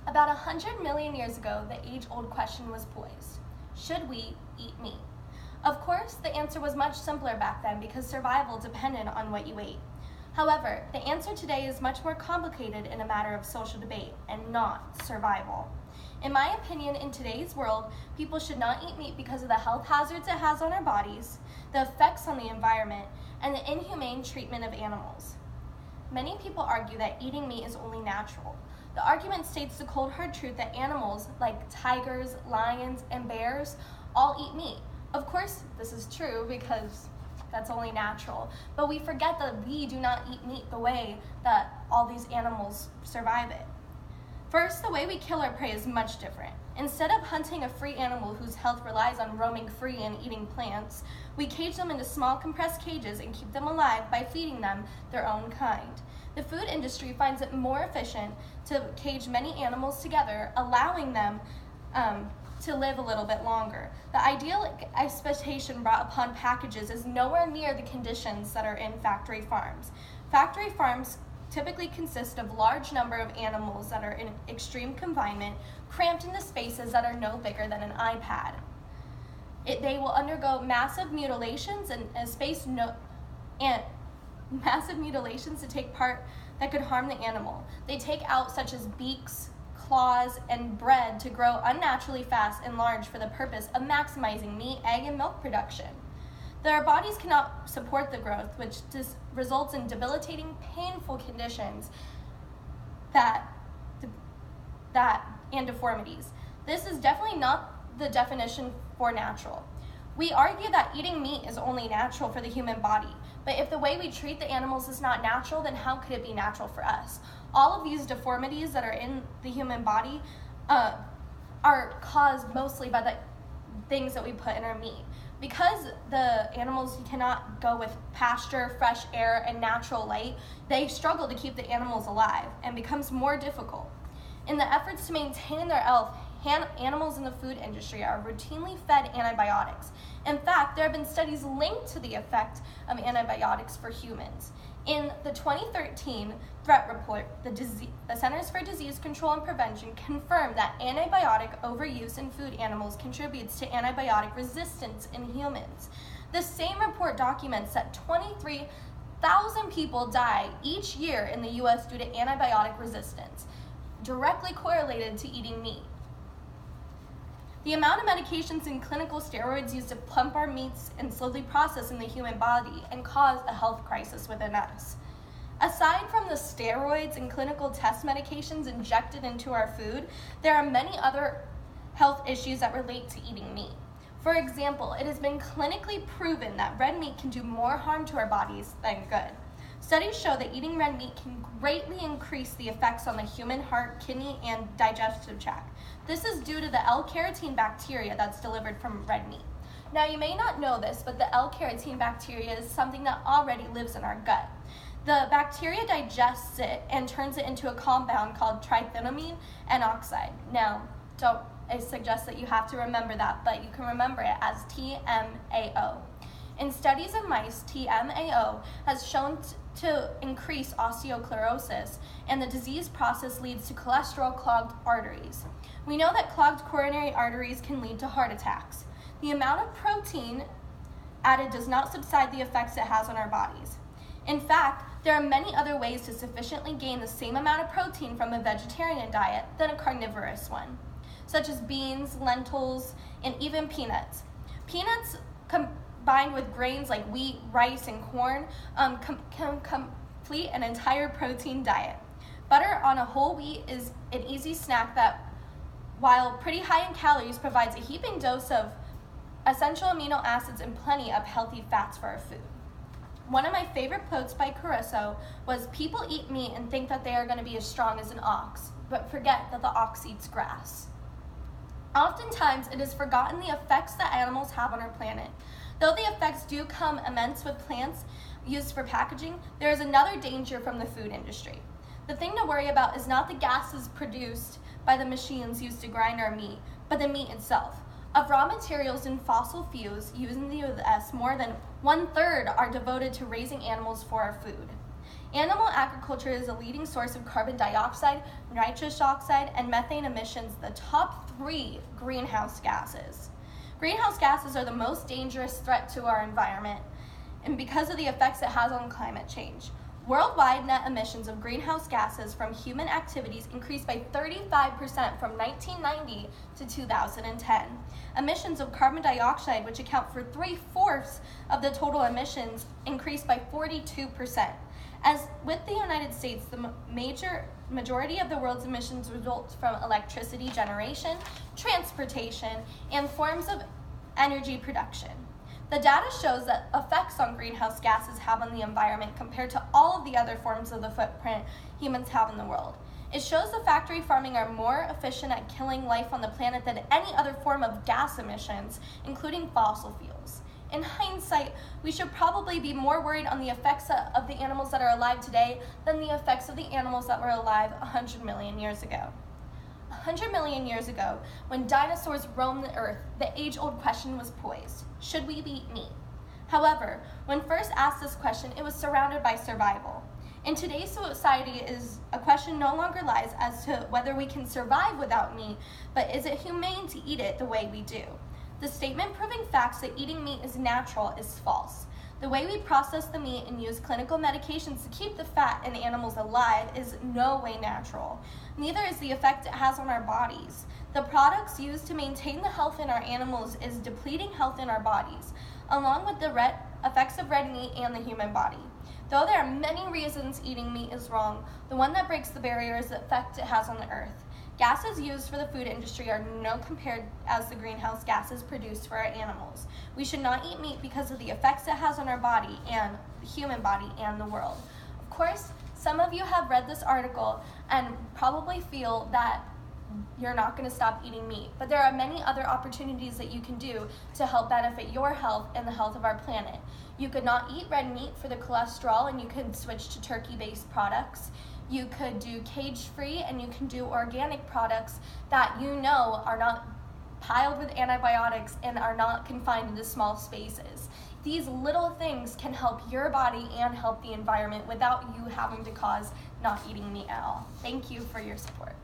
About 100 million years ago, the age-old question was poised: should we eat meat? Of course, the answer was much simpler back then because survival depended on what you ate. However, the answer today is much more complicated in a matter of social debate and not survival. In my opinion, in today's world, people should not eat meat because of the health hazards it has on our bodies, the effects on the environment, and the inhumane treatment of animals. Many people argue that eating meat is only natural. The argument states the cold hard truth that animals like tigers, lions, and bears all eat meat. Of course, this is true because that's only natural, but we forget that we do not eat meat the way that all these animals survive it. First, the way we kill our prey is much different. Instead of hunting a free animal whose health relies on roaming free and eating plants, we cage them into small compressed cages and keep them alive by feeding them their own kind. The food industry finds it more efficient to cage many animals together, allowing them to live a little bit longer. The idyllic expectation brought upon packages is nowhere near the conditions that are in factory farms. Factory farms typically consist of large number of animals that are in extreme confinement, cramped into spaces that are no bigger than an iPad. They will undergo massive mutilations massive mutilations to take part that could harm the animal. They take out such as beaks, claws, and bread to grow unnaturally fast and large for the purpose of maximizing meat, egg, and milk production. Their bodies cannot support the growth, which results in debilitating, painful conditions and deformities. This is definitely not the definition for natural. We argue that eating meat is only natural for the human body, but if the way we treat the animals is not natural, then how could it be natural for us? All of these deformities that are in the human body are caused mostly by the things that we put in our meat. Because the animals cannot go with pasture, fresh air, and natural light, they struggle to keep the animals alive and becomes more difficult. In the efforts to maintain their health, animals in the food industry are routinely fed antibiotics. In fact, there have been studies linked to the effect of antibiotics for humans. In the 2013 threat report, the Centers for Disease Control and Prevention confirmed that antibiotic overuse in food animals contributes to antibiotic resistance in humans. The same report documents that 23,000 people die each year in the U.S. due to antibiotic resistance, directly correlated to eating meat. The amount of medications and clinical steroids used to pump our meats and slowly process in the human body and cause a health crisis within us. Aside from the steroids and clinical test medications injected into our food, there are many other health issues that relate to eating meat. For example, it has been clinically proven that red meat can do more harm to our bodies than good. Studies show that eating red meat can greatly increase the effects on the human heart, kidney, and digestive tract. This is due to the L-carnitine bacteria that's delivered from red meat. Now, you may not know this, but the L-carnitine bacteria is something that already lives in our gut. The bacteria digests it and turns it into a compound called triethylamine N oxide. Now, I suggest that you have to remember that, but you can remember it as TMAO. In studies of mice, TMAO has shown to increase osteosclerosis, and the disease process leads to cholesterol-clogged arteries. We know that clogged coronary arteries can lead to heart attacks. The amount of protein added does not subside the effects it has on our bodies. In fact, there are many other ways to sufficiently gain the same amount of protein from a vegetarian diet than a carnivorous one, such as beans, lentils, and even peanuts. Peanuts combined with grains like wheat, rice, and corn can complete an entire protein diet. Butter on a whole wheat is an easy snack that, while pretty high in calories, provides a heaping dose of essential amino acids and plenty of healthy fats for our food. One of my favorite quotes by Caruso was, "People eat meat and think that they are going to be as strong as an ox, but forget that the ox eats grass." Oftentimes, it is forgotten the effects that animals have on our planet. Though the effects do come immense with plants used for packaging, there is another danger from the food industry. The thing to worry about is not the gases produced by the machines used to grind our meat, but the meat itself. Of raw materials and fossil fuels used in the U.S., more than 1/3 are devoted to raising animals for our food. Animal agriculture is a leading source of carbon dioxide, nitrous oxide, and methane emissions, the top 3 greenhouse gases. Greenhouse gases are the most dangerous threat to our environment, and because of the effects it has on climate change. Worldwide net emissions of greenhouse gases from human activities increased by 35% from 1990 to 2010. Emissions of carbon dioxide, which account for 3/4 of the total emissions, increased by 42%. As with the United States, the majority of the world's emissions result from electricity generation, transportation, and forms of energy production. The data shows that effects on greenhouse gases have on the environment compared to all of the other forms of the footprint humans have in the world. It shows the factory farming are more efficient at killing life on the planet than any other form of gas emissions, including fossil fuels. In hindsight, we should probably be more worried on the effects of the animals that are alive today than the effects of the animals that were alive 100 million years ago. 100 million years ago, when dinosaurs roamed the earth, the age-old question was posed: should we eat meat? However, when first asked this question, it was surrounded by survival. In today's society, a question no longer lies as to whether we can survive without meat, but is it humane to eat it the way we do? The statement proving facts that eating meat is natural is false. The way we process the meat and use clinical medications to keep the fat in animals alive is no way natural. Neither is the effect it has on our bodies. The products used to maintain the health in our animals is depleting health in our bodies, along with the effects of red meat and the human body. Though there are many reasons eating meat is wrong, the one that breaks the barrier is the effect it has on the earth. Gases used for the food industry are no compared as the greenhouse gases produced for our animals. We should not eat meat because of the effects it has on our body and the human body and the world. Of course, some of you have read this article and probably feel that you're not going to stop eating meat, but there are many other opportunities that you can do to help benefit your health and the health of our planet. You could not eat red meat for the cholesterol, and you could switch to turkey-based products. You could do cage-free, and you can do organic products that you know are not piled with antibiotics and are not confined into small spaces. These little things can help your body and help the environment without you having to cause not eating meat at all. Thank you for your support.